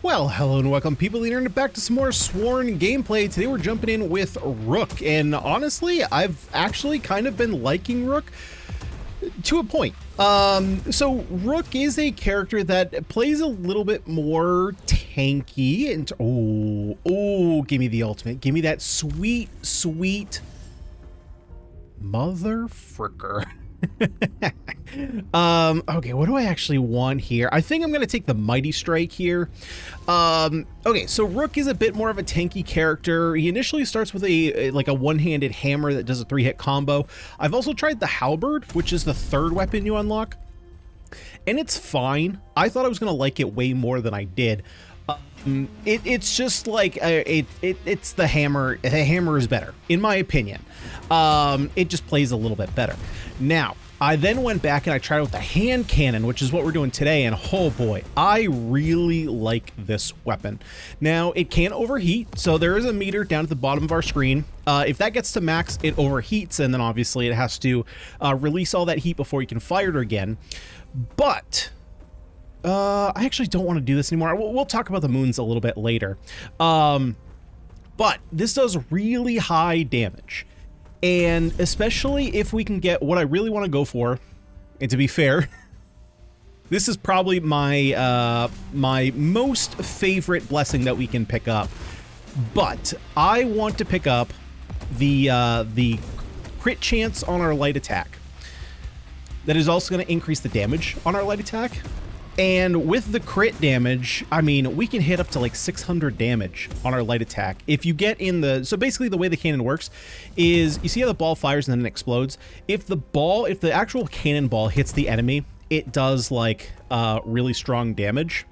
Well, hello and welcome people of the internet back to some more Sworn gameplay. Today we're jumping in with Rook, and honestly, I've actually kind of been liking Rook to a point. So Rook is a character that plays a little bit more tanky, and give me the ultimate. Give me that sweet, sweet mother fricker. Okay, what do I actually want here? I think I'm gonna take the Mighty Strike here. Okay, so Rook is a bit more of a tanky character. He initially starts with a one-handed hammer that does a 3-hit combo. I've also tried the Halberd, which is the third weapon you unlock, and it's fine. I thought I was gonna like it way more than I did. It's just like it's the hammer. The hammer is better, in my opinion. It just plays a little bit better. Now, I then went back and I tried with the hand cannon, which is what we're doing today, and oh boy, I really like this weapon. Now, it can overheat, so there is a meter down at the bottom of our screen. If that gets to max, it overheats, and then obviously it has to release all that heat before you can fire it again. But I actually don't want to do this anymore. We'll talk about the moons a little bit later. But this does really high damage. And especially if we can get what I really want to go for, and to be fair, this is probably my my most favorite blessing that we can pick up. But I want to pick up the crit chance on our light attack. That is also going to increase the damage on our light attack. And with the crit damage, I mean, we can hit up to like 600 damage on our light attack. If you get in the... So basically the way the cannon works is, you see how the ball fires and then it explodes? If the actual cannonball hits the enemy, it does like really strong damage.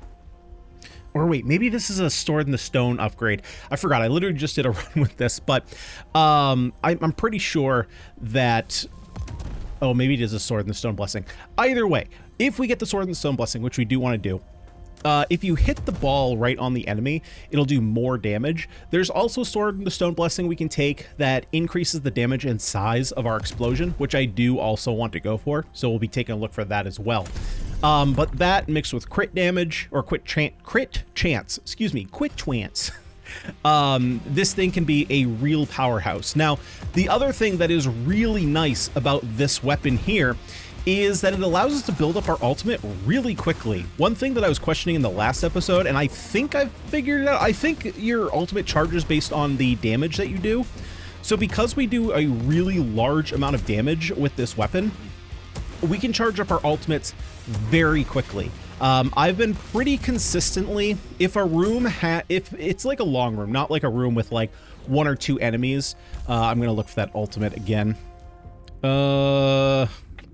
Or wait, maybe this is a Sword in the Stone upgrade. I forgot, I literally just did a run with this, but I'm pretty sure that... Oh, maybe it is a Sword in the Stone blessing. Either way, if we get the Sword in the Stone blessing, which we do want to do, if you hit the ball right on the enemy, it'll do more damage. There's also Sword in the Stone blessing we can take that increases the damage and size of our explosion, which I do also want to go for. So we'll be taking a look for that as well. But that mixed with crit damage, or crit chance, this thing can be a real powerhouse. Now, the other thing that is really nice about this weapon here is that it allows us to build up our ultimate really quickly. One thing that I was questioning in the last episode, and I think I've figured it out, I think your ultimate charges based on the damage that you do. So because we do a really large amount of damage with this weapon, we can charge up our ultimates very quickly. I've been pretty consistently, if a room if it's like a long room, not like a room with like 1 or 2 enemies, I'm gonna look for that ultimate again.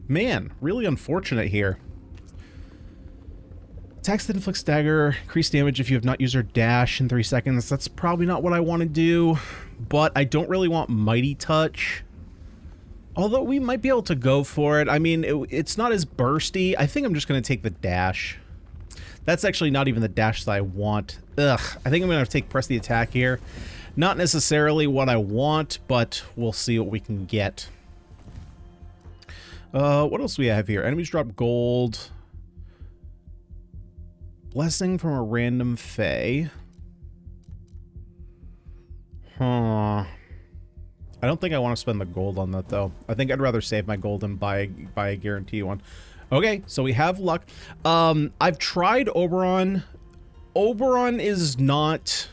Man, really unfortunate here. Attacks that inflicts dagger, increase damage if you have not used your dash in 3 seconds. That's probably not what I want to do, but I don't really want Mighty Touch. Although we might be able to go for it. I mean, it's not as bursty. I think I'm just going to take the dash. That's actually not even the dash that I want. Ugh, I think I'm going to press the attack here. Not necessarily what I want, but we'll see what we can get. What else do we have here? Enemies drop gold. Blessing from a random Fae. Huh. I don't think I want to spend the gold on that, though. I think I'd rather save my gold and buy a guarantee one. Okay, so we have luck. I've tried Oberon. Oberon is not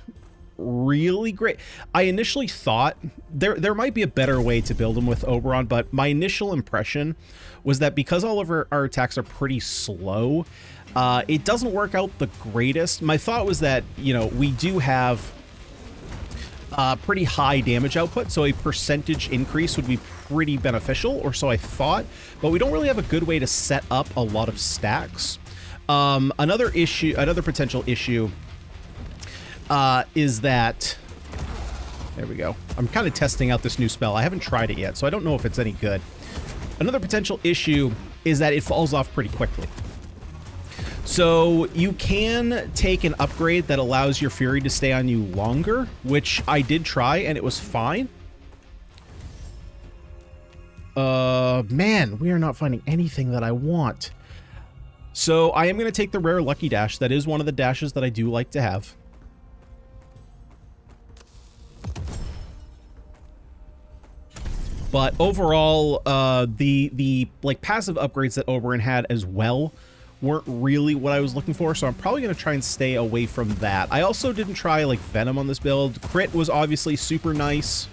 really great. I initially thought there might be a better way to build him with Oberon, but my initial impression was that because all of our attacks are pretty slow, it doesn't work out the greatest. My thought was that, you know, we do have pretty high damage output, so a percentage increase would be pretty beneficial, or so I thought, but we don't really have a good way to set up a lot of stacks. Another potential issue is that, there we go. I'm kind of testing out this new spell. I haven't tried it yet, so I don't know if it's any good. Another potential issue is that it falls off pretty quickly. So you can take an upgrade that allows your Fury to stay on you longer, which I did try and it was fine. Man, we are not finding anything that I want. So I am going to take the rare Lucky Dash. That is one of the dashes that I do like to have. But overall, the like passive upgrades that Oberyn had as well weren't really what I was looking for, so I'm probably going to try and stay away from that. I also didn't try like Venom on this build. Crit was obviously super nice.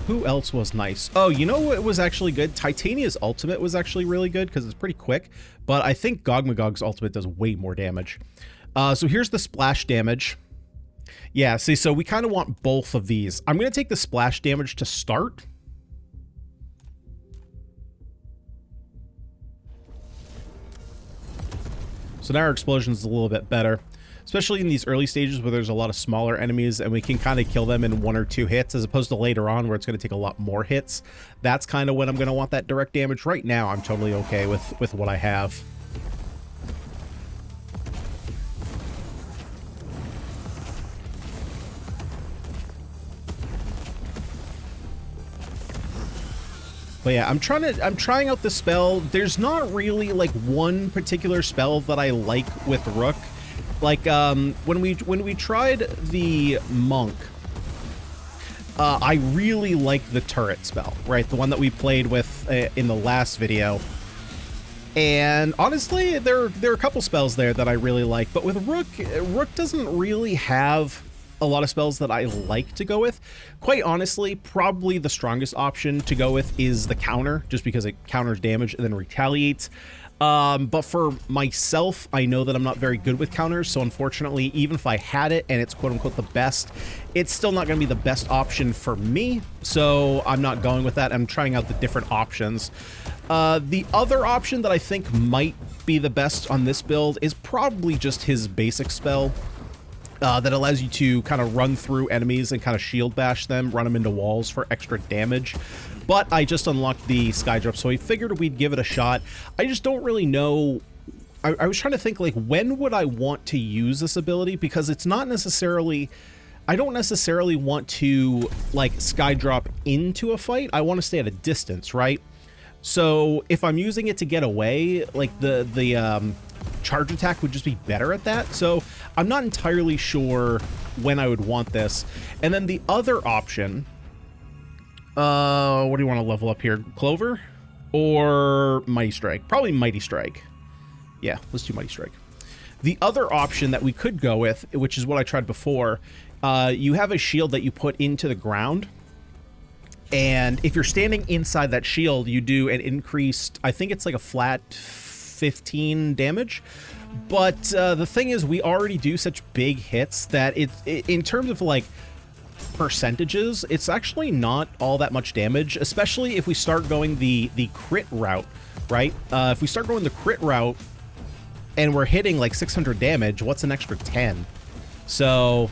Who else was nice? Oh, you know what was actually good? Titania's ultimate was actually really good because it's pretty quick, but I think Gogmagog's ultimate does way more damage. So here's the splash damage. Yeah, see, so we kind of want both of these. I'm going to take the splash damage to start. So now our explosion is a little bit better, especially in these early stages where there's a lot of smaller enemies and we can kind of kill them in 1 or 2 hits, as opposed to later on where it's going to take a lot more hits. That's kind of when I'm going to want that direct damage. Right now, I'm totally okay with what I have. But yeah, I'm trying out the spell. There's not really like one particular spell that I like with Rook. Like when we tried the Monk, I really like the turret spell, right? The one that we played with in the last video. And honestly, there are a couple spells there that I really like, but with Rook doesn't really have a lot of spells that I like to go with. Quite honestly, probably the strongest option to go with is the counter, just because it counters damage and then retaliates. But for myself, I know that I'm not very good with counters, so unfortunately, even if I had it and it's quote-unquote the best, it's still not going to be the best option for me, so I'm not going with that. I'm trying out the different options. The other option that I think might be the best on this build is probably just his basic spell. That allows you to kind of run through enemies and kind of shield bash them, run them into walls for extra damage. But I just unlocked the Skydrop, so I figured we'd give it a shot. I just don't really know. I was trying to think, like, when would I want to use this ability? Because it's not necessarily... I don't necessarily want to, like, Skydrop into a fight. I want to stay at a distance, right? So if I'm using it to get away, like, the charge attack would just be better at that. So I'm not entirely sure when I would want this. And then the other option, what do you want to level up here? Clover or Mighty Strike? Probably Mighty Strike. Yeah, let's do Mighty Strike. The other option that we could go with, which is what I tried before, you have a shield that you put into the ground. And if you're standing inside that shield, you do an increased, I think it's like a flat 15 damage. But the thing is, we already do such big hits that it in terms of like percentages, it's actually not all that much damage, especially if we start going the crit route, right? If we start going the crit route and we're hitting like 600 damage, what's an extra 10? So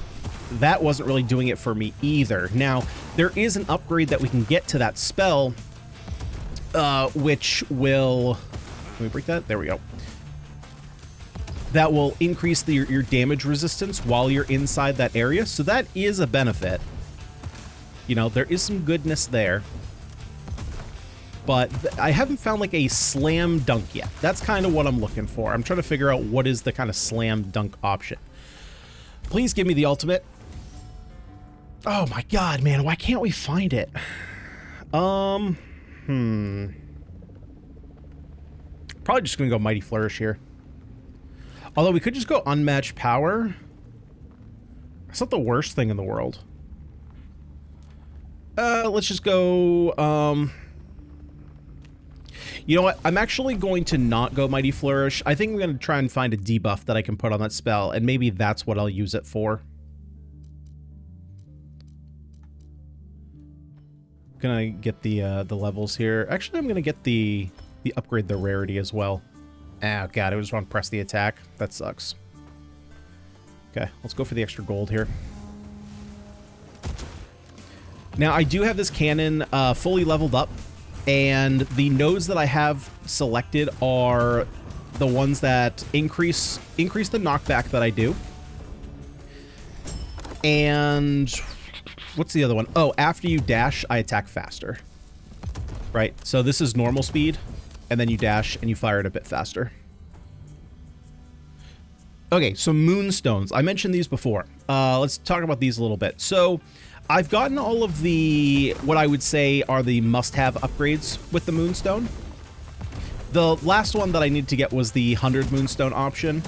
that wasn't really doing it for me either. Now, there is an upgrade that we can get to that spell, which will... Can we break that? There we go. That will increase your damage resistance while you're inside that area. So that is a benefit. You know, there is some goodness there. But I haven't found like a slam dunk yet. That's kind of what I'm looking for. I'm trying to figure out what is the kind of slam dunk option. Please give me the ultimate. Oh my god, man. Why can't we find it? Probably just going to go Mighty Flourish here. Although we could just go Unmatched Power. It's not the worst thing in the world. Let's just go... You know what? I'm actually going to not go Mighty Flourish. I think I'm going to try and find a debuff that I can put on that spell, and maybe that's what I'll use it for. Gonna get the levels here. Actually, I'm gonna get the upgrade the rarity as well. Oh god, I just want to press the attack. That sucks. Okay, let's go for the extra gold here. Now, I do have this cannon fully leveled up, and the nodes that I have selected are the ones that increase the knockback that I do. And what's the other one? Oh, after you dash, I attack faster. right? So this is normal speed, and then you dash and you fire it a bit faster. Okay, so moonstones. I mentioned these before. Let's talk about these a little bit. So I've gotten all of the, what I would say are the must-have upgrades with the moonstone. The last one that I needed to get was the 100 moonstone option,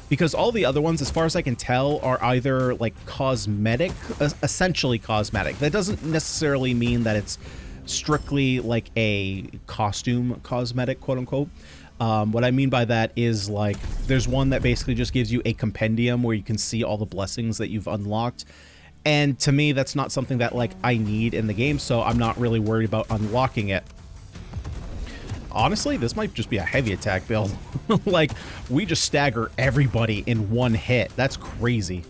because all the other ones, as far as I can tell, are either like cosmetic, essentially cosmetic. That doesn't necessarily mean that it's strictly like a costume cosmetic, quote unquote. What I mean by that is, like, there's one that basically just gives you a compendium where you can see all the blessings that you've unlocked. And to me, that's not something that, like, I need in the game, so I'm not really worried about unlocking it. Honestly, this might just be a heavy attack build. Like, we just stagger everybody in one hit. That's crazy.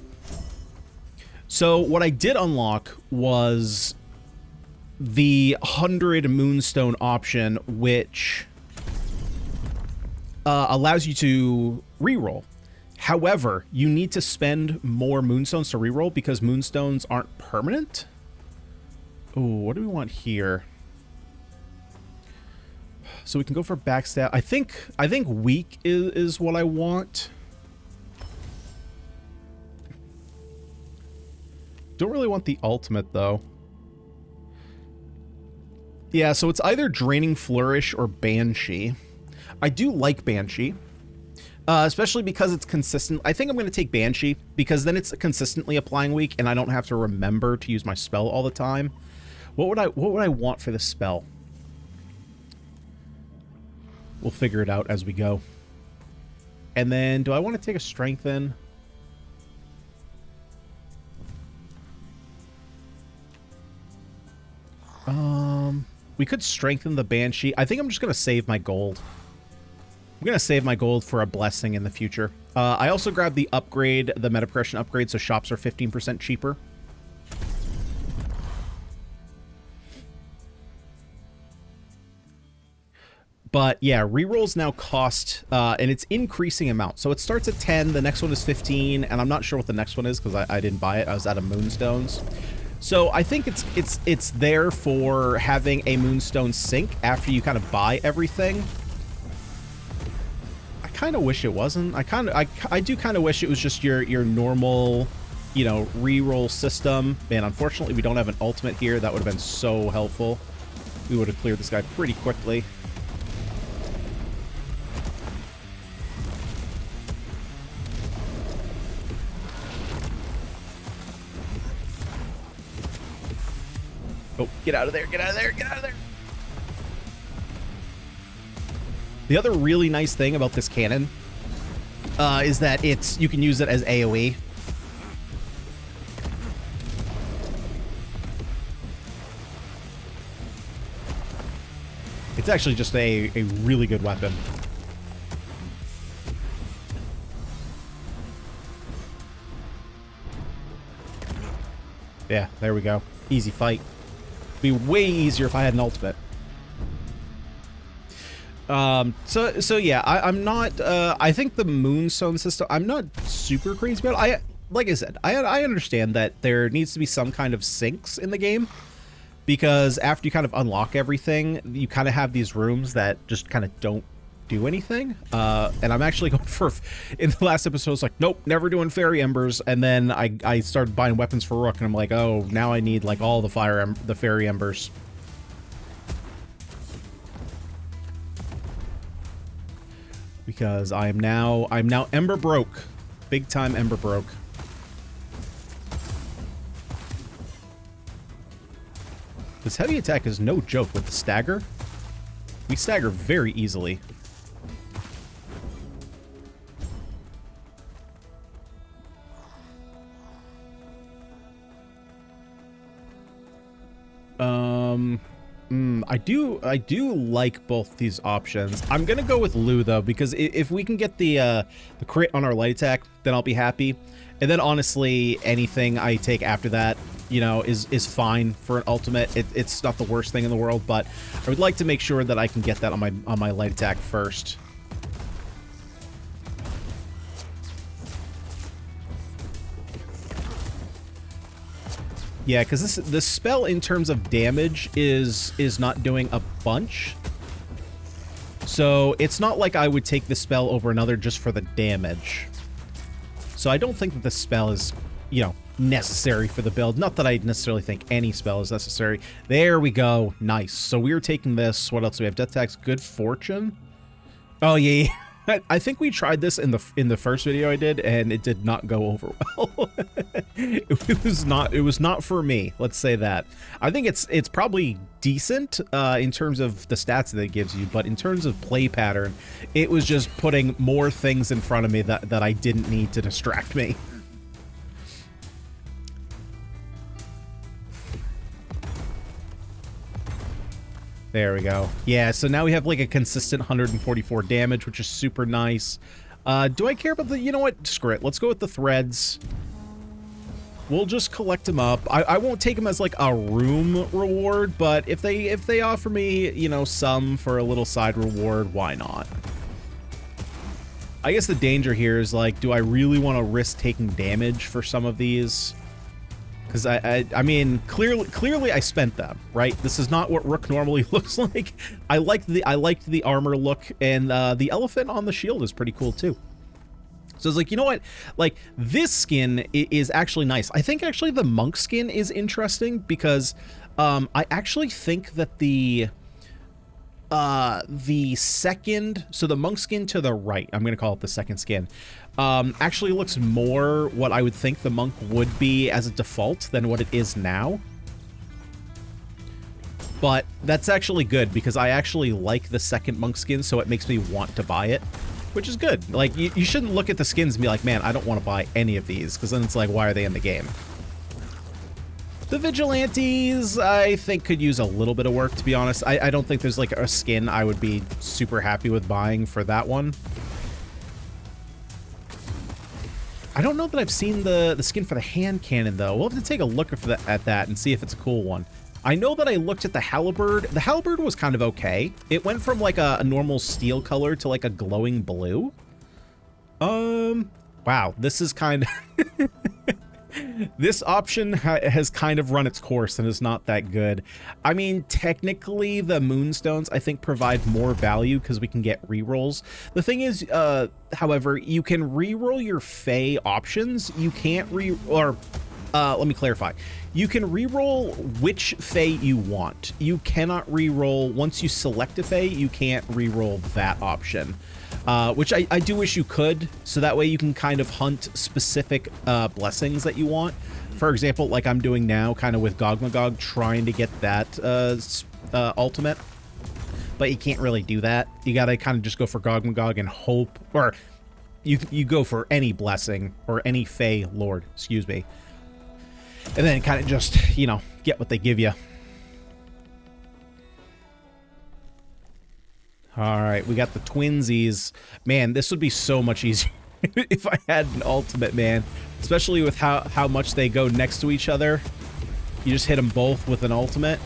So what I did unlock was the 100 moonstone option, which allows you to reroll. However, you need to spend more moonstones to reroll because moonstones aren't permanent. Oh, what do we want here? So we can go for backstab. I think weak is what I want. Don't really want the ultimate though. Yeah, so it's either Draining Flourish or Banshee. I do like Banshee, especially because it's consistent. I think I'm going to take Banshee because then it's consistently applying weak, and I don't have to remember to use my spell all the time. What would I want for this spell? We'll figure it out as we go. And then, do I want to take a Strengthen? We could strengthen the Banshee. I think I'm just going to save my gold. I'm going to save my gold for a blessing in the future. I also grabbed the upgrade, the meta progression upgrade, so shops are 15% cheaper. But yeah, rerolls now cost, and it's increasing amount. So it starts at 10, the next one is 15, and I'm not sure what the next one is because I didn't buy it. I was out of moonstones. So I think it's there for having a moonstone sink after you kind of buy everything. I kind of wish it wasn't. I do kind of wish it was just your normal, you know, reroll system. Man, unfortunately we don't have an ultimate here. That would have been so helpful. We would have cleared this guy pretty quickly. Oh, get out of there, get out of there, get out of there. The other really nice thing about this cannon is that you can use it as AoE. It's actually just a really good weapon. Yeah, there we go. Easy fight. Be way easier if I had an ultimate. So yeah, I'm not, I think the moonstone system, I'm not super crazy about it. Like I said, I understand that there needs to be some kind of sinks in the game, because after you kind of unlock everything, you kind of have these rooms that just kind of don't do anything. And I'm actually going for, in the last episode, I was like, nope, never doing fairy embers. And then I started buying weapons for Rook, and I'm like, oh, now I need like all the fairy embers. Because I'm now ember broke. Big time ember broke. This heavy attack is no joke with the stagger. We stagger very easily. I do like both these options. I'm gonna go with Lou though, because if we can get the crit on our light attack, then I'll be happy. And then honestly, anything I take after that, you know, is fine for an ultimate. It's not the worst thing in the world, but I would like to make sure that I can get that on my light attack first. Yeah, because this spell in terms of damage is not doing a bunch. So it's not like I would take this spell over another just for the damage. So I don't think that this spell is, you know, necessary for the build. Not that I necessarily think any spell is necessary. There we go. Nice. So we are taking this. What else do we have? Death Tax, Good Fortune. Oh yeah. I think we tried this in the first video I did, and it did not go over well. It was not for me. Let's say that. I think it's probably decent in terms of the stats that it gives you, but in terms of play pattern, it was just putting more things in front of me that I didn't need to distract me. There we go. Yeah, so now we have like a consistent 144 damage, which is super nice. Do I care about the... You know what? Screw it. Let's go with the threads. We'll just collect them up. I won't take them as like a room reward, but if they offer me, you know, some for a little side reward, why not? I guess the danger here is like, do I really want to risk taking damage for some of these? Because I mean, clearly I spent them, right? This is not what Rook normally looks like. I liked the armor look, and the elephant on the shield is pretty cool too. So it's like, you know what? Like, this skin is actually nice. I think actually the monk skin is interesting because I actually think that the second, so the monk skin to the right, I'm gonna call it the second skin, actually looks more what I would think the monk would be as a default than what it is now. But that's actually good because I actually like the second monk skin, so it makes me want to buy it, which is good. Like, you shouldn't look at the skins and be like, man, I don't want to buy any of these, because then it's like, why are they in the game? The Vigilantes, I think, could use a little bit of work, to be honest. I don't think there's, like, a skin I would be super happy with buying for that one. I don't know that I've seen the skin for the hand cannon, though. We'll have to take a look at that and see if it's a cool one. I know that I looked at the halberd. The halberd was kind of okay. It went from, like, a normal steel color to, like, a glowing blue. Wow, this is kind of... This option has kind of run its course and is not that good. I mean, technically, the Moonstones, I think, provide more value because we can get rerolls. The thing is, however, you can reroll your Fae options. You can't let me clarify. You can reroll which Fae you want. You cannot reroll, once you select a Fae, you can't reroll that option. Which I do wish you could, so that way you can kind of hunt specific blessings that you want. For example, like I'm doing now, kind of with Gogmagog, trying to get that ultimate. But you can't really do that. You gotta kind of just go for Gogmagog and hope, or you go for any blessing, or any Fae Lord, excuse me. And then kind of just, you know, get what they give you. All right, we got the twinsies. Man, this would be so much easier if I had an ultimate, man. Especially with how much they go next to each other. You just hit them both with an ultimate.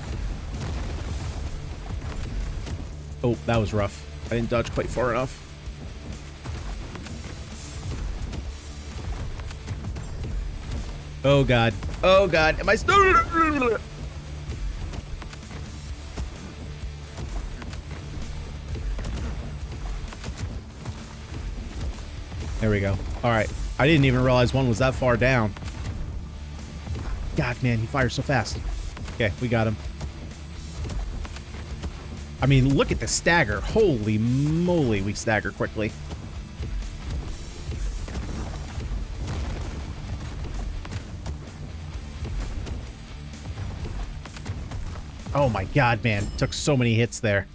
Oh, that was rough. I didn't dodge quite far enough. Oh, God. Oh, God. Am I still... There we go. All right. I didn't even realize one was that far down. God, man, he fires so fast. Okay, we got him. I mean, look at the stagger. Holy moly, we stagger quickly. Oh my God, man. Took so many hits there.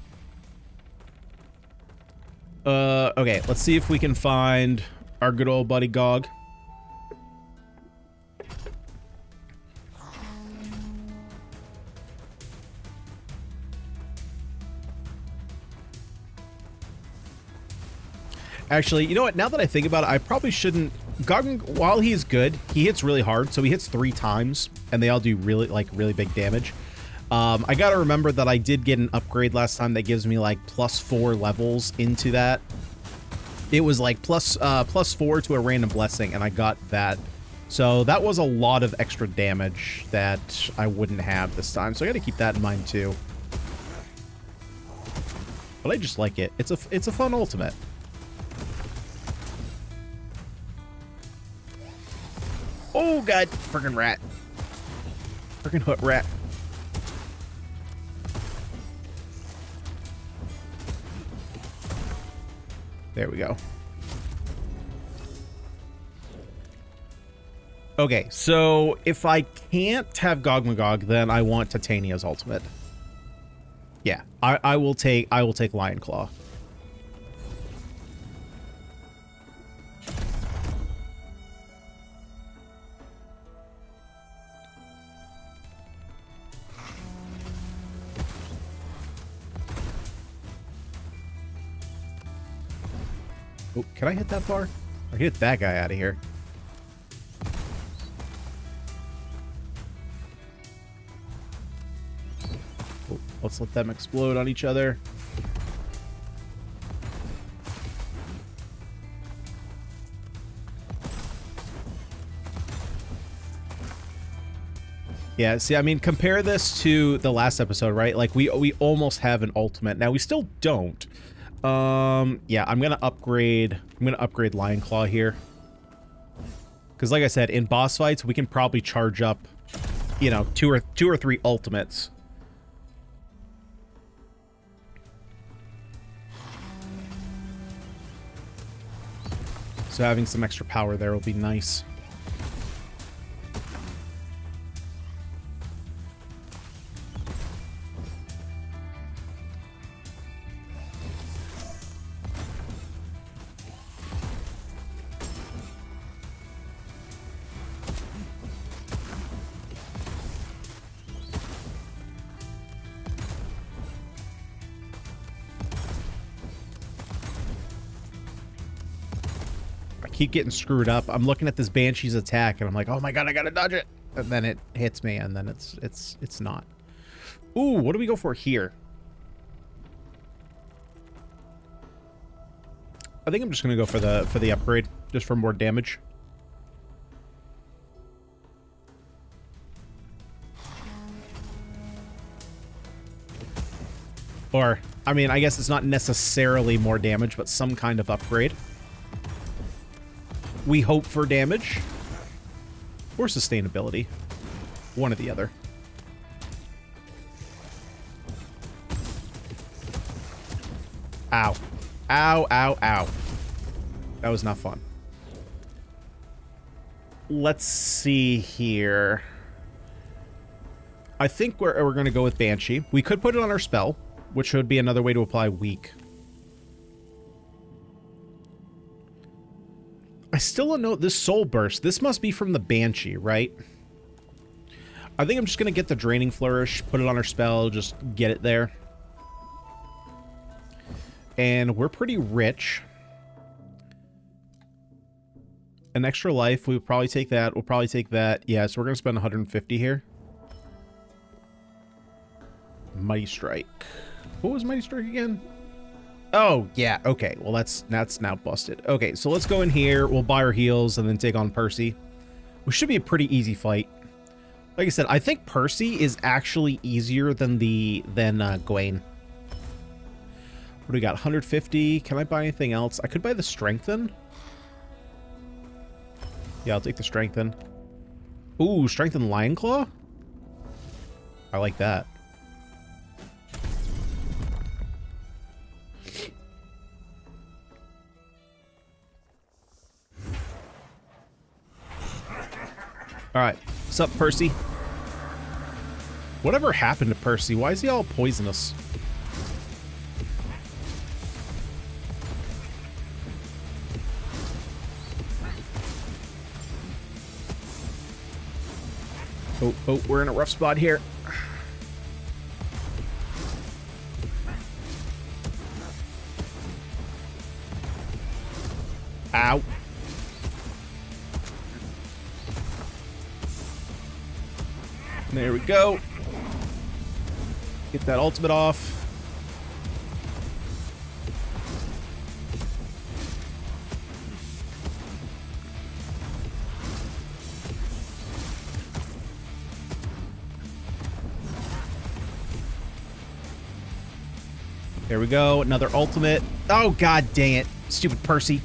Okay, let's see if we can find our good old buddy Gog. Actually, you know what? Now that I think about it, I probably shouldn't... Gog, while he's good, he hits really hard, so he hits 3 times, and they all do really big damage. I gotta remember that I did get an upgrade last time that gives me like +4 levels into that. It was like plus 4 to a random blessing, and I got that So that was a lot of extra damage that I wouldn't have this time. So I got to keep that in mind too. But I just like it. It's a fun ultimate. Oh god, friggin' rat. Friggin' hoot rat. There we go. Okay, so if I can't have Gog Magog, then I want Titania's ultimate. Yeah, I will take Lion Claw. Oh, can I hit that far? I hit that guy out of here. Oh, let's let them explode on each other. Yeah, see, I mean, compare this to the last episode, right? Like, we almost have an ultimate. Now, we still don't. Yeah, I'm gonna upgrade Lion Claw here. Because like I said, in boss fights, we can probably charge up, you know, two or three ultimates. So having some extra power there will be nice. Keep getting screwed up. I'm looking at this Banshee's attack and I'm like, oh my god, I gotta dodge it. And then it hits me and then it's not. Ooh, what do we go for here? I think I'm just gonna go for the upgrade, just for more damage. Or, I mean, I guess it's not necessarily more damage, but some kind of upgrade. We hope for damage or sustainability. One or the other. Ow. Ow, ow, ow. That was not fun. Let's see here. I think we're going to go with Banshee. We could put it on our spell, which would be another way to apply weak. I still don't know this Soul Burst. This must be from the Banshee, right? I think I'm just going to get the Draining Flourish, put it on our spell, just get it there. And we're pretty rich. An extra life, we would probably take that. We'll probably take that. Yeah, so we're going to spend 150 here. Mighty Strike. What was Mighty Strike again? Oh, yeah, okay. Well, that's now busted. Okay, so let's go in here. We'll buy our heals and then take on Percy. Which should be a pretty easy fight. Like I said, I think Percy is actually easier than Gawain. What do we got? 150. Can I buy anything else? I could buy the Strengthen. Yeah, I'll take the Strengthen. Ooh, Strengthen Lion Claw? I like that. Alright, what's up, Percy? Whatever happened to Percy? Why is he all poisonous? Oh, we're in a rough spot here. Ow. There we go. Get that ultimate off. There we go. Another ultimate. Oh, god dang it. Stupid Percy.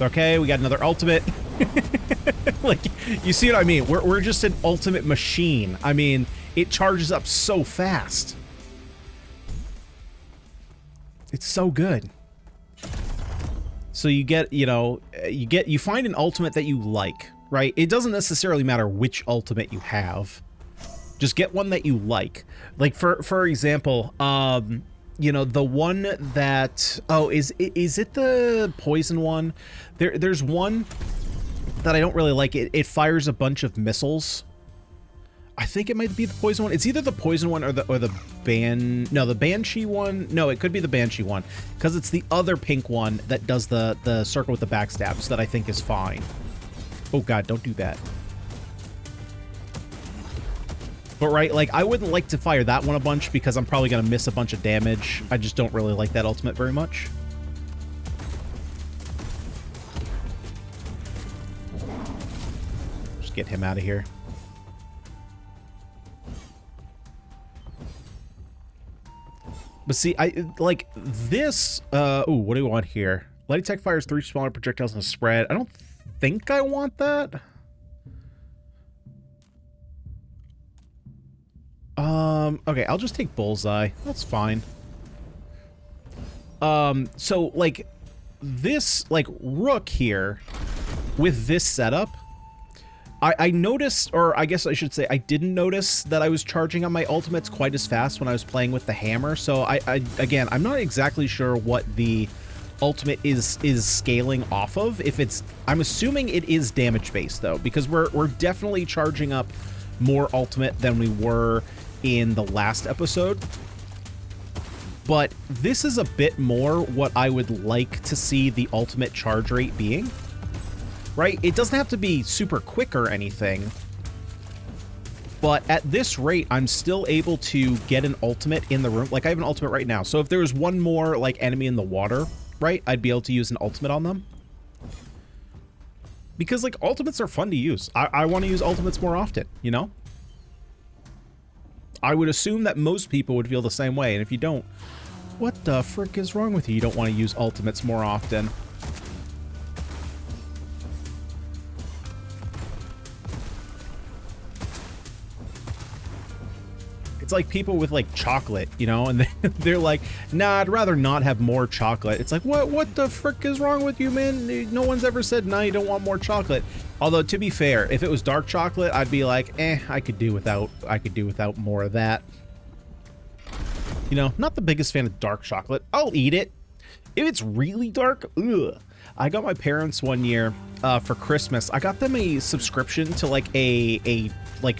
Okay, we got another ultimate. Like, you see what I mean? We're just an ultimate machine. I mean, it charges up so fast. It's so good. So you get, you find an ultimate that you like, right? It doesn't necessarily matter which ultimate you have. Just get one that you like. Like, for example, the one that, oh, is it the poison one? There's one that I don't really like. It fires a bunch of missiles. I think it might be the poison one. It's either the poison one or the Banshee one. No, it could be the Banshee one, because it's the other pink one that does the circle with the backstabs that I think is fine. Oh god, don't do that. But right, like, I wouldn't like to fire that one a bunch because I'm probably gonna miss a bunch of damage. I just don't really like that ultimate very much. Just get him out of here. But see, I like this. Ooh, what do we want here? Light attack fires 3 smaller projectiles in a spread. I don't think I want that. Okay, I'll just take Bullseye. That's fine. So, like, this, like, Rook here, with this setup, I noticed, or I guess I should say I didn't notice that I was charging on my ultimates quite as fast when I was playing with the hammer, so again, I'm not exactly sure what the ultimate is scaling off of. If it's, I'm assuming it is damage-based, though, because we're definitely charging up more ultimate than we were in the last episode. But this is a bit more what I would like to see the ultimate charge rate being. Right? It doesn't have to be super quick or anything. But at this rate, I'm still able to get an ultimate in the room. Like, I have an ultimate right now. So if there was one more, like, enemy in the water, right, I'd be able to use an ultimate on them. Because, like, ultimates are fun to use. I want to use ultimates more often, you know? I would assume that most people would feel the same way, and if you don't, what the frick is wrong with you? You don't want to use ultimates more often. It's like people with, like, chocolate, you know, and they're like, nah, I'd rather not have more chocolate. It's like, what the frick is wrong with you, man? No one's ever said, no, you don't want more chocolate. Although, to be fair, if it was dark chocolate, I'd be like, I could do without more of that. You know, not the biggest fan of dark chocolate. I'll eat it. If it's really dark, ugh. I got my parents one year for Christmas. I got them a subscription to, like, like,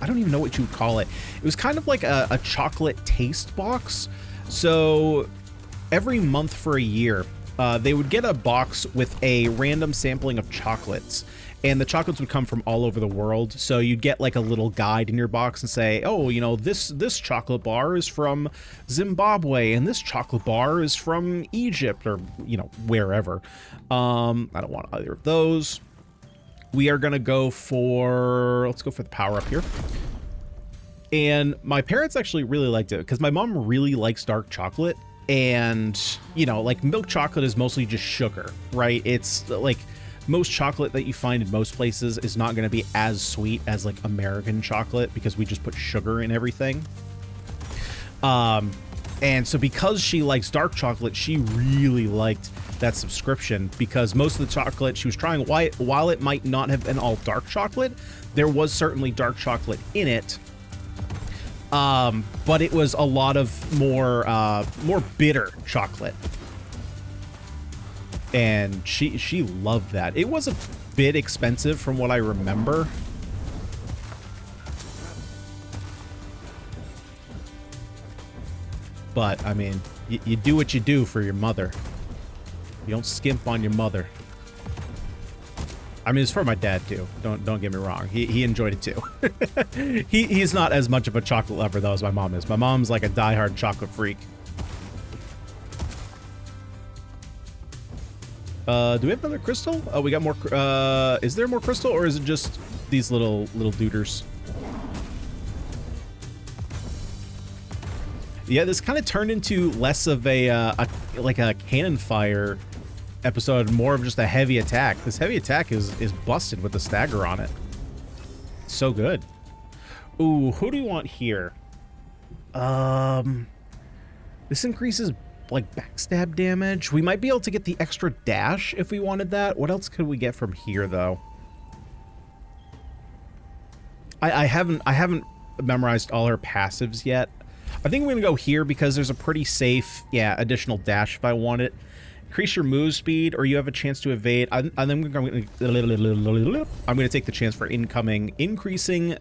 I don't even know what you would call it. It was kind of like a chocolate taste box. So every month for a year, they would get a box with a random sampling of chocolates. And the chocolates would come from all over the world. So you'd get, like, a little guide in your box and say, oh, you know, this chocolate bar is from Zimbabwe, and this chocolate bar is from Egypt, or, you know, wherever. I don't want either of those. We are going to go for, let's go for the power up here. And my parents actually really liked it because my mom really likes dark chocolate. And, you know, like, milk chocolate is mostly just sugar, right? It's like, most chocolate that you find in most places is not going to be as sweet as, like, American chocolate because we just put sugar in everything. And so because she likes dark chocolate, she really liked that subscription because most of the chocolate she was trying, while it might not have been all dark chocolate, there was certainly dark chocolate in it. But it was a lot of more bitter chocolate. And she loved that. It was a bit expensive from what I remember. But, I mean, you do what you do for your mother. You don't skimp on your mother. I mean, it's for my dad, too. Don't get me wrong. He enjoyed it, too. He's not as much of a chocolate lover, though, as my mom is. My mom's like a diehard chocolate freak. Do we have another crystal? Oh, we got more. Is there more crystal, or is it just these little duders? Yeah, this kind of turned into less of a like a cannon fire episode, more of just a heavy attack. This heavy attack is busted with the stagger on it. It's so good. Ooh, who do you want here? This increases like backstab damage. We might be able to get the extra dash if we wanted that. What else could we get from here though? I haven't memorized all her passives yet. I think we're gonna go here because there's a pretty safe, yeah, additional dash if I want it. Increase your move speed, or you have a chance to evade. I'm gonna take the chance for incoming, increasing.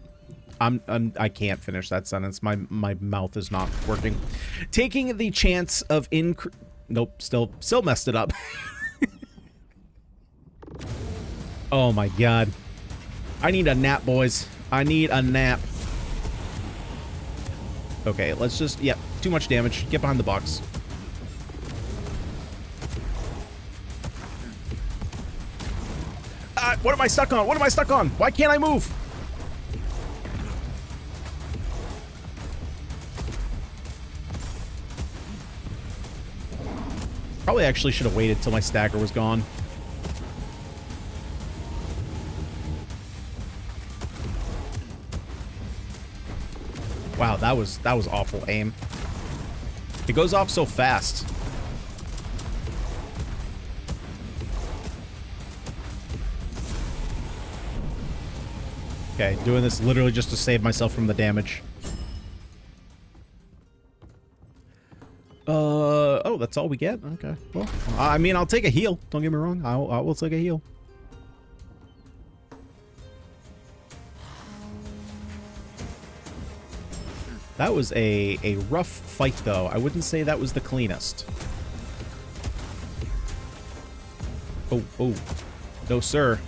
I can't finish that sentence. My mouth is not working. Taking the chance of Nope, still messed it up. Oh my god. I need a nap, boys. I need a nap. Okay, let's just, yep, too much damage. Get behind the box. What am I stuck on? What am I stuck on? Why can't I move? Probably actually should have waited till my stagger was gone. Wow, that was awful aim. It goes off so fast. Okay, doing this literally just to save myself from the damage. Oh, that's all we get? Okay, well, I mean, I'll take a heal. Don't get me wrong. I will take a heal. That was a rough fight, though. I wouldn't say that was the cleanest. Oh, oh. No, sir.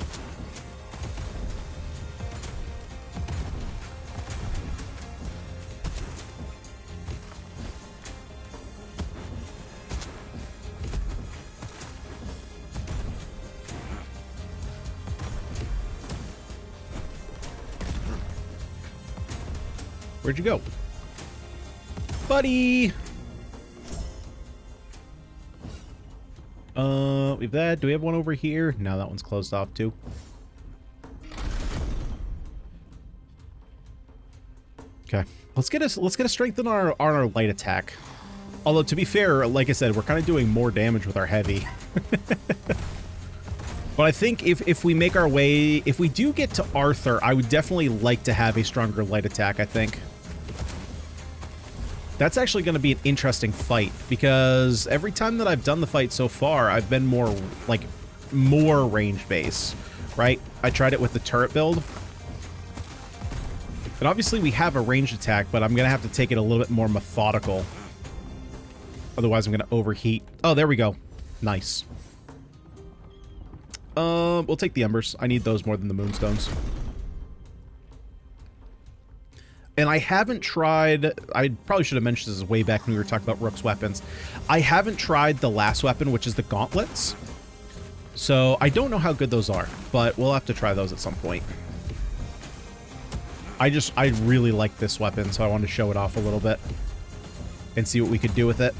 Where'd you go? Buddy! We've that. Do we have one over here? No, that one's closed off too. Okay. Let's get a strength on our light attack. Although to be fair, like I said, we're kind of doing more damage with our heavy. But I think if we make our way, if we do get to Arthur, I would definitely like to have a stronger light attack, I think. That's actually going to be an interesting fight, because every time that I've done the fight so far, I've been more range base, right? I tried it with the turret build. And obviously we have a ranged attack, but I'm going to have to take it a little bit more methodical. Otherwise I'm going to overheat. Oh, there we go. Nice. We'll take the embers. I need those more than the moonstones. And I haven't tried... I probably should have mentioned this way back when we were talking about Rook's weapons. I haven't tried the last weapon, which is the gauntlets. So I don't know how good those are, but we'll have to try those at some point. I really like this weapon, so I wanted to show it off a little bit and see what we could do with it.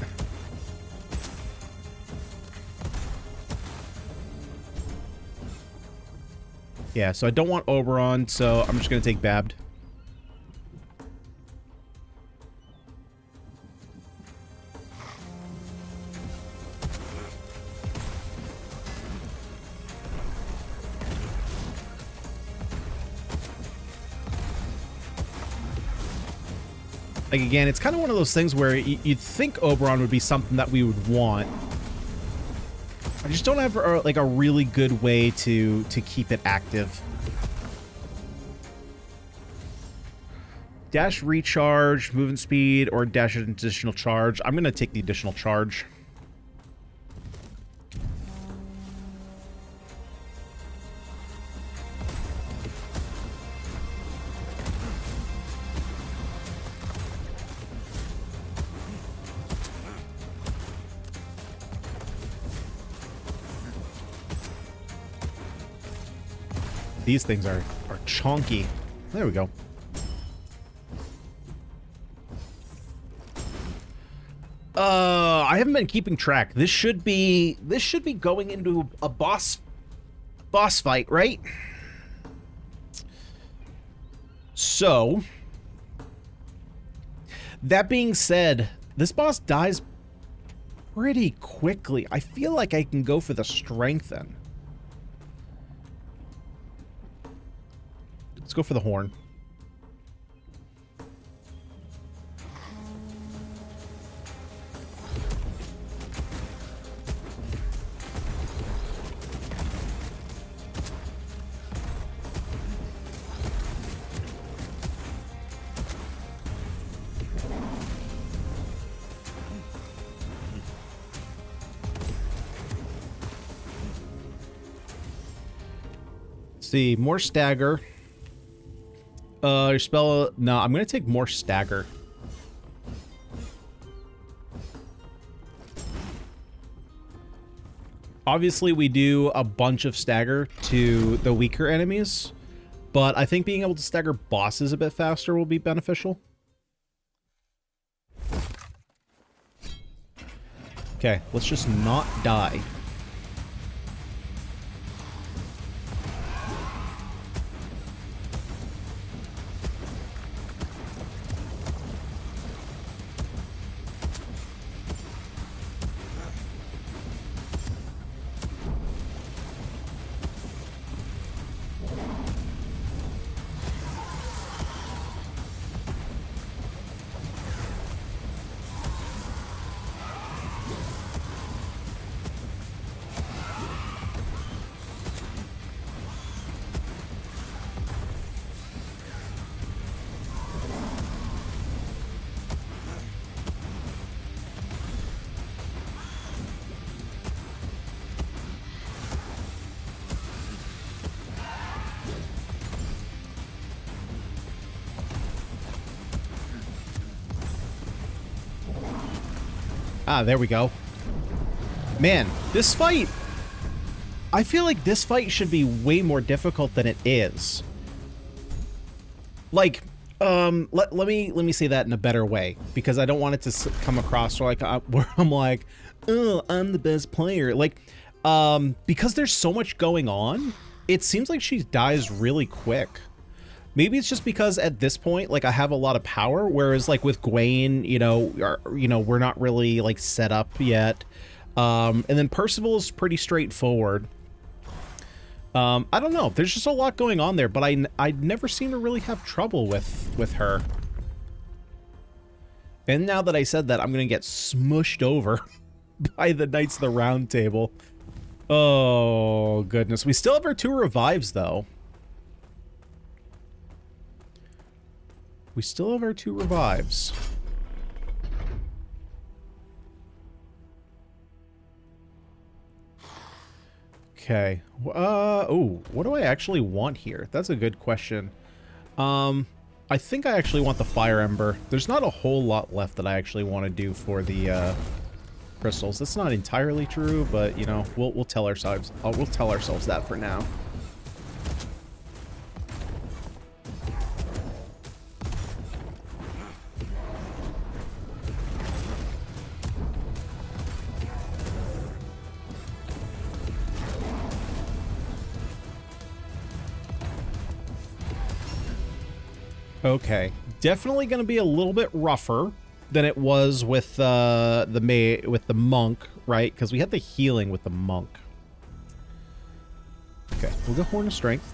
Yeah, so I don't want Oberon, so I'm just going to take Babbed. Like, again, it's kind of one of those things where you'd think Oberon would be something that we would want. I just don't have, like, a really good way to keep it active. Dash recharge, movement speed, or dash additional charge. I'm going to take the additional charge. These things are chonky. There we go. I haven't been keeping track. This should be going into a boss fight, right? So, that being said, this boss dies pretty quickly. I feel like I can go for the strength then. Let's go for the horn. See, more stagger. Your spell... No, I'm going to take more stagger. Obviously, we do a bunch of stagger to the weaker enemies, but I think being able to stagger bosses a bit faster will be beneficial. Okay, let's just not die. Ah, there we go. Man, this fight... I feel like this fight should be way more difficult than it is. Like, let me say that in a better way, because I don't want it to come across like where I'm like, oh, I'm the best player. Like, because there's so much going on, it seems like she dies really quick. Maybe it's just because at this point, like, I have a lot of power, whereas, like, with Gwaine, you know, we're not really, like, set up yet. And then Percival is pretty straightforward. I don't know. There's just a lot going on there, but I never seem to really have trouble with her. And now that I said that, I'm going to get smushed over by the Knights of the Round Table. Oh, goodness. We still have our 2 revives, though. We still have our 2 revives. Okay. Oh, what do I actually want here? That's a good question. I think I actually want the Fire Ember. There's not a whole lot left that I actually want to do for the crystals. That's not entirely true, but you know, we'll tell ourselves that for now. Okay, definitely going to be a little bit rougher than it was with the monk, right? Because we had the healing with the monk. Okay, we'll go Horn of Strength.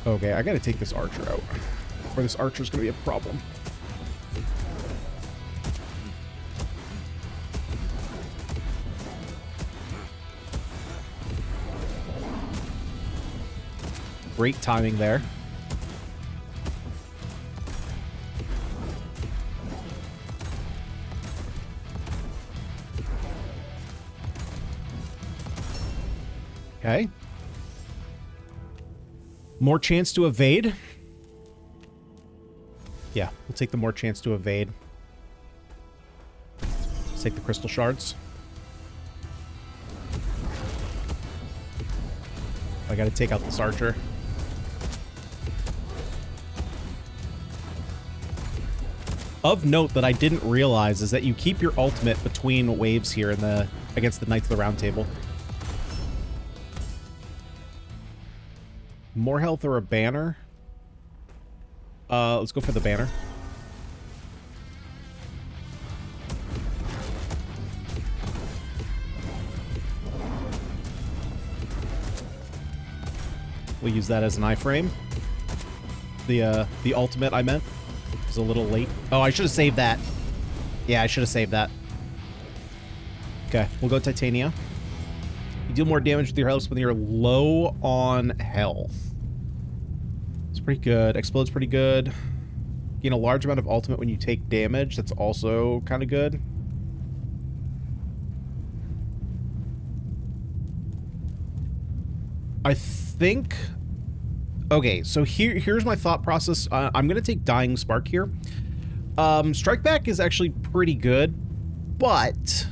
Okay, I got to take this archer out, or this archer's going to be a problem. Great timing there. Okay. More chance to evade. Yeah, we'll take the more chance to evade. Let's take the crystal shards. I gotta take out this archer. Of note that I didn't realize is that you keep your ultimate between waves here in the against the Knights of the Round Table. More health or a banner? Let's go for the banner. We'll use that as an iframe. The ultimate I meant. A little late. Oh, I should have saved that. Yeah, I should have saved that. Okay, we'll go Titania. You deal more damage with your health when you're low on health. It's pretty good. Explode's pretty good. Gain a large amount of ultimate when you take damage. That's also kind of good. I think... Okay, so here's my thought process. I'm going to take Dying Spark here. Strike Back is actually pretty good, but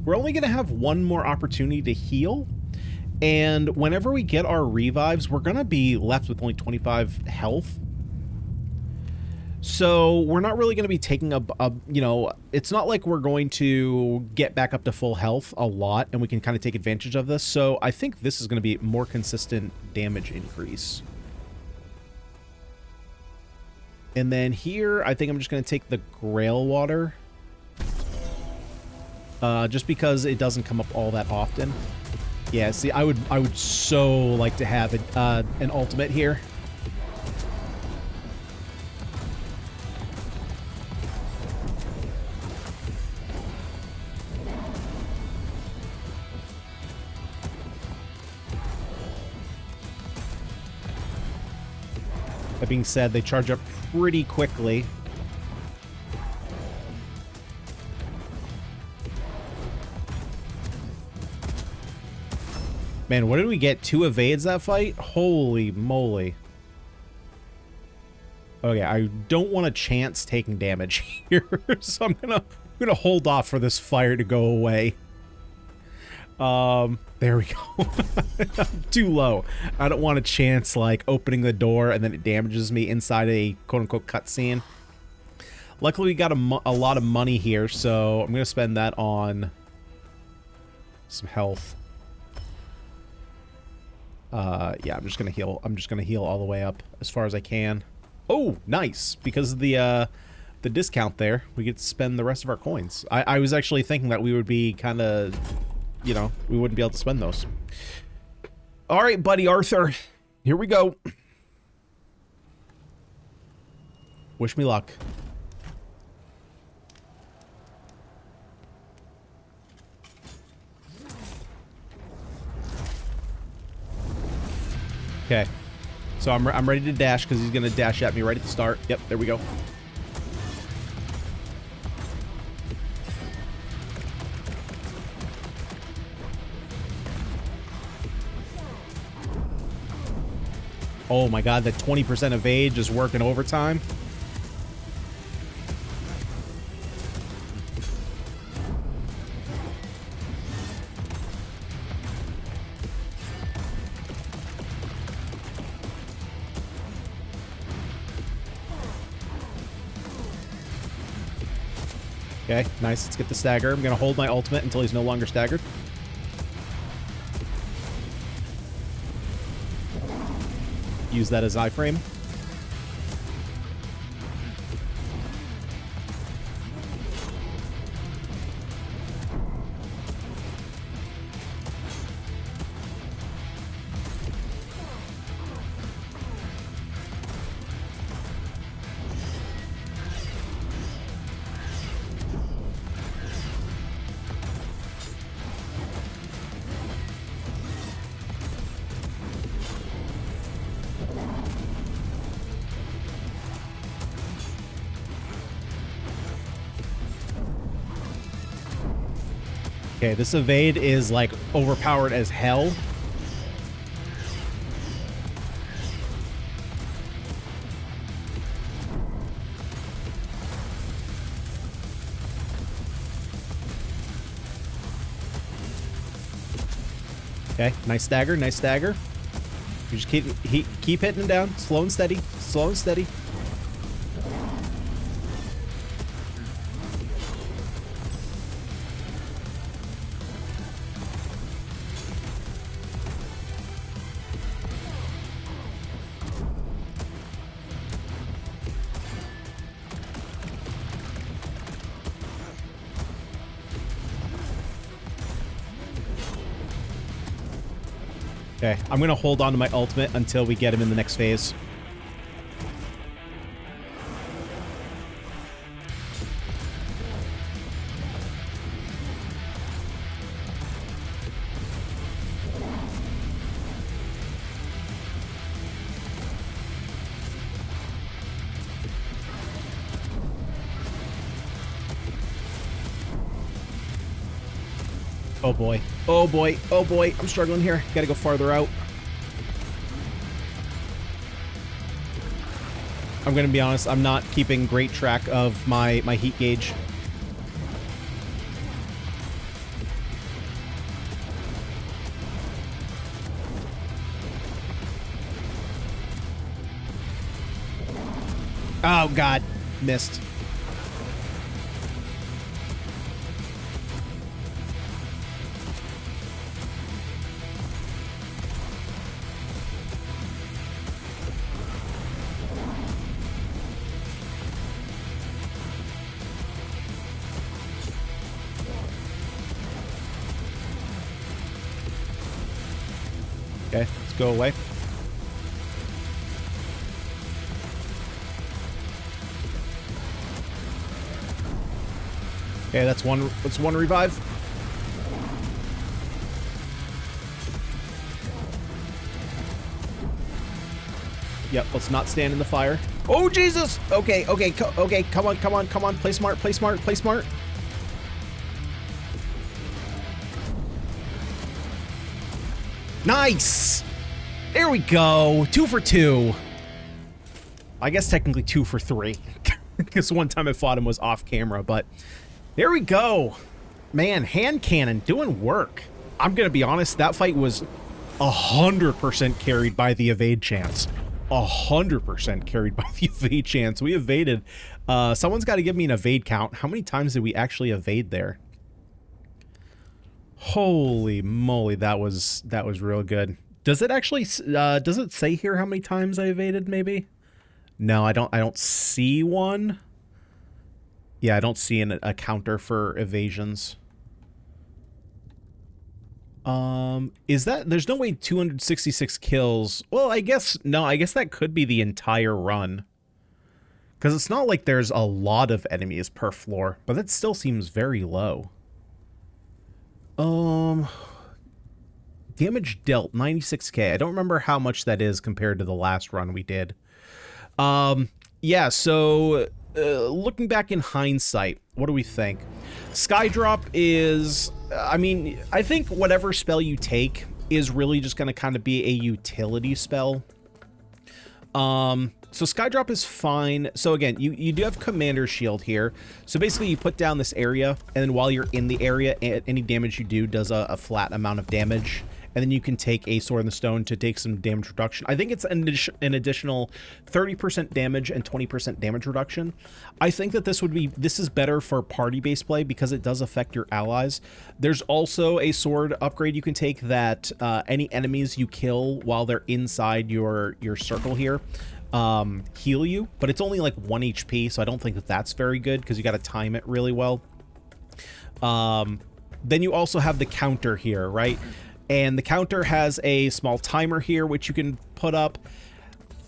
we're only going to have one more opportunity to heal. And whenever we get our revives, we're going to be left with only 25 health. So we're not really going to be taking you know, it's not like we're going to get back up to full health a lot, and we can kind of take advantage of this. So I think this is going to be more consistent damage increase. And then here, I think I'm just going to take the Grail Water. Just because it doesn't come up all that often. Yeah, see, I would so like to have an ultimate here. That being said, they charge up pretty quickly. Man, what did we get? 2 evades that fight? Holy moly. Okay, I don't want to chance taking damage here, so I'm gonna hold off for this fire to go away. There we go. Too low. I don't want to chance like opening the door and then it damages me inside a quote-unquote cutscene. Luckily, we got a lot of money here, so I'm gonna spend that on some health. Yeah, I'm just gonna heal. I'm just gonna heal all the way up as far as I can. Oh, nice! Because of the discount there, we get to spend the rest of our coins. I was actually thinking that we would be kind of, you know, we wouldn't be able to spend those. All right, buddy Arthur, here we go. Wish me luck. Okay, so I'm ready to dash because he's gonna dash at me right at the start. Yep, there we go. Oh my god, that 20% evade just working overtime. Okay, nice. Let's get the stagger. I'm going to hold my ultimate until he's no longer staggered. Use that as iframe. Okay, this evade is like overpowered as hell. Okay, nice stagger, nice stagger. You just keep hitting him down. Slow and steady. Slow and steady. Okay, I'm going to hold on to my ultimate until we get him in the next phase. Oh boy. Oh boy. Oh boy. I'm struggling here. Gotta go farther out. I'm gonna be honest, I'm not keeping great track of my heat gauge. Oh god. Missed. Okay, let's go away. Okay, that's one revive. Yep, let's not stand in the fire. Oh Jesus! Okay, okay, okay, come on, come on, come on. Play smart, play smart, play smart. Nice! There we go. 2 for 2. I guess technically 2 for 3. Because one time I fought him was off camera, but there we go. Man, hand cannon doing work. I'm going to be honest, that fight was 100% carried by the evade chance. 100% carried by the evade chance. We evaded. Someone's got to give me an evade count. How many times did we actually evade there? Holy moly, that was real good. Does it actually does it say here how many times I evaded maybe? No, I don't see one. Yeah, I don't see a counter for evasions. Is that there's no way 266 kills. Well, I guess no, I guess that could be the entire run. Cuz it's not like there's a lot of enemies per floor, but that still seems very low. Damage dealt 96k. I don't remember how much that is compared to the last run we did. Yeah, so looking back in hindsight, what do we think? Skydrop is, I mean, I think whatever spell you take is really just going to kind of be a utility spell. So Skydrop is fine. So again, you do have Commander Shield here. So basically you put down this area, and then while you're in the area, any damage you do does a flat amount of damage. And then you can take a Sword in the Stone to take some damage reduction. I think it's an additional 30% damage and 20% damage reduction. I think that this is better for party-based play because it does affect your allies. There's also a sword upgrade you can take that any enemies you kill while they're inside your circle here heal you, but it's only like 1 HP, so I don't think that that's very good because you got to time it really well. Then you also have the counter here, right? And the counter has a small timer here, which you can put up.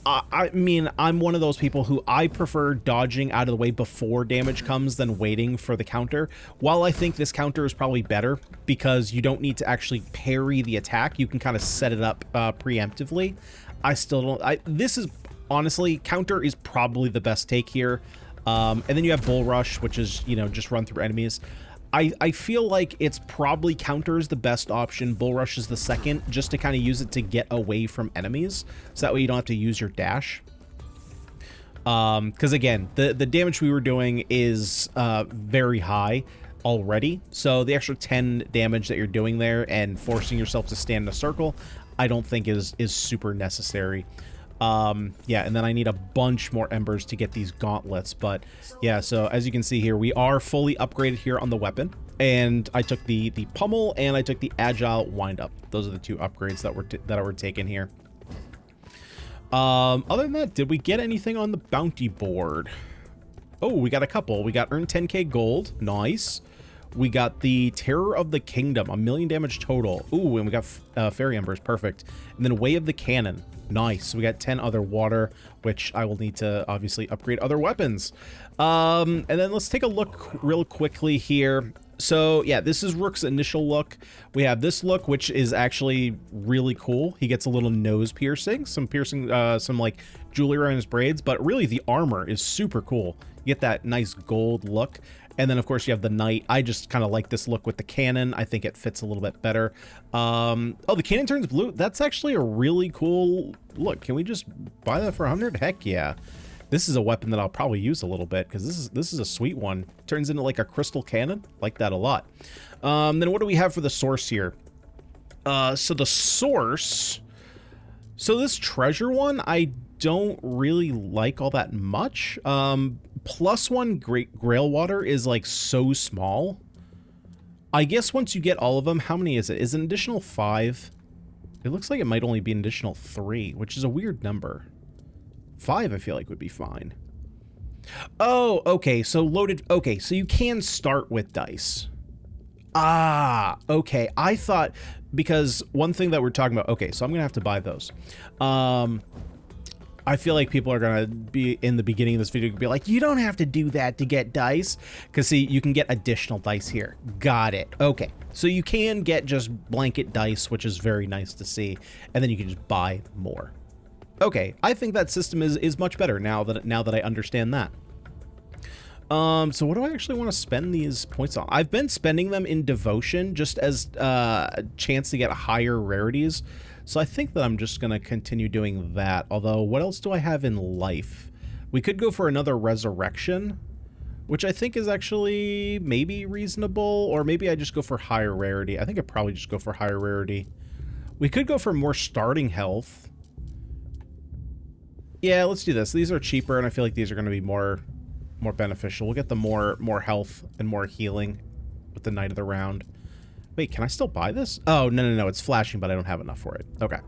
I mean, I'm one of those people who I prefer dodging out of the way before damage comes than waiting for the counter. While I think this counter is probably better because you don't need to actually parry the attack, you can kind of set it up preemptively. I still don't. This is honestly, counter is probably the best take here. And then you have Bull Rush, which is, you know, just run through enemies. I feel like it's probably counter is the best option. Bull Rush is the second, just to kind of use it to get away from enemies. So that way you don't have to use your dash. Because again, the damage we were doing is very high. already. So the extra 10 damage that you're doing there and forcing yourself to stand in a circle, I don't think is super necessary. Yeah, and then I need a bunch more embers to get these gauntlets. But yeah, so as you can see here, we are fully upgraded here on the weapon. And I took the pummel and I took the agile windup. Those are the 2 upgrades that were taken here. Other than that, did we get anything on the bounty board? Oh, we got a couple. We got earned 10k gold. Nice. We got the Terror of the Kingdom, 1,000,000 damage total. Ooh, and we got fairy embers. Perfect. And then Way of the Cannon. Nice. We got 10 other water, which I will need to obviously upgrade other weapons. And then let's take a look real quickly here. So yeah, this is Rook's initial look. We have this look, which is actually really cool. He gets a little nose piercing, some like jewelry around his braids, but really the armor is super cool. You get that nice gold look. And then of course you have the knight. I just kind of like this look with the cannon. I think it fits a little bit better. Oh, the cannon turns blue. That's actually a really cool look. Can we just buy that for 100? Heck yeah. This is a weapon that I'll probably use a little bit because this is a sweet one. Turns into like a crystal cannon. Like that a lot. Then what do we have for the source here? So the source. So this treasure one, I don't really like all that much. +1 grail water is like so small. I guess once you get all of them, how many is it? Is it an additional 5? It looks like it might only be an additional 3, which is a weird number. 5 I feel like would be fine. Oh, okay, so loaded. Okay, so you can start with dice. Ah, okay. I thought, because one thing that we're talking about, okay, so I'm gonna have to buy those. I feel like people are gonna be in the beginning of this video be like, you don't have to do that to get dice, because see, you can get additional dice here. Got it. Okay, so you can get just blanket dice, which is very nice to see, and then you can just buy more. Okay, I think that system is much better now that I understand that. So what do I actually want to spend these points on? I've been spending them in devotion just as a chance to get higher rarities. So I think that I'm just going to continue doing that. Although, what else do I have in life? We could go for another resurrection, which I think is actually maybe reasonable, or maybe I just go for higher rarity. I think I'd probably just go for higher rarity. We could go for more starting health. Yeah, let's do this. These are cheaper, and I feel like these are going to be more beneficial. We'll get the more health and more healing with the Knight of the Round. Wait, can I still buy this? Oh, no, it's flashing, but I don't have enough for it. Okay.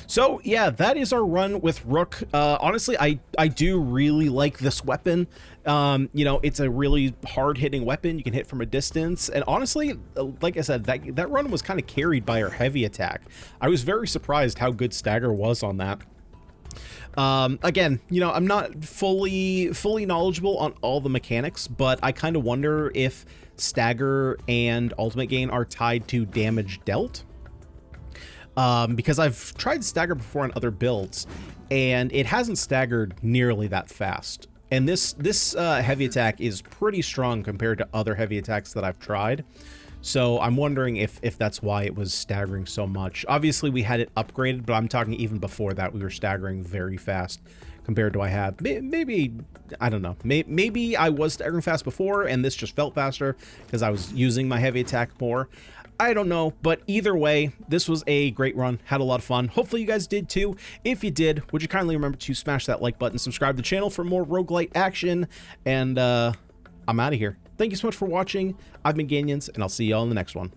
So, yeah, that is our run with Rook. Honestly, I do really like this weapon. You know, it's a really hard-hitting weapon. You can hit from a distance. And honestly, like I said, that run was kind of carried by our heavy attack. I was very surprised how good Stagger was on that. Again, you know, I'm not fully knowledgeable on all the mechanics, but I kind of wonder if Stagger and Ultimate Gain are tied to damage dealt. Because I've tried Stagger before on other builds, and it hasn't staggered nearly that fast. And this heavy attack is pretty strong compared to other heavy attacks that I've tried. So I'm wondering if that's why it was staggering so much. Obviously, we had it upgraded, but I'm talking even before that, we were staggering very fast compared to I have. Maybe, I don't know. Maybe I was staggering fast before, and this just felt faster because I was using my heavy attack more. I don't know, but either way, this was a great run. Had a lot of fun. Hopefully you guys did too. If you did, would you kindly remember to smash that like button, subscribe to the channel for more roguelite action, and I'm out of here. Thank you so much for watching. I've been Ganyonz, and I'll see y'all in the next one.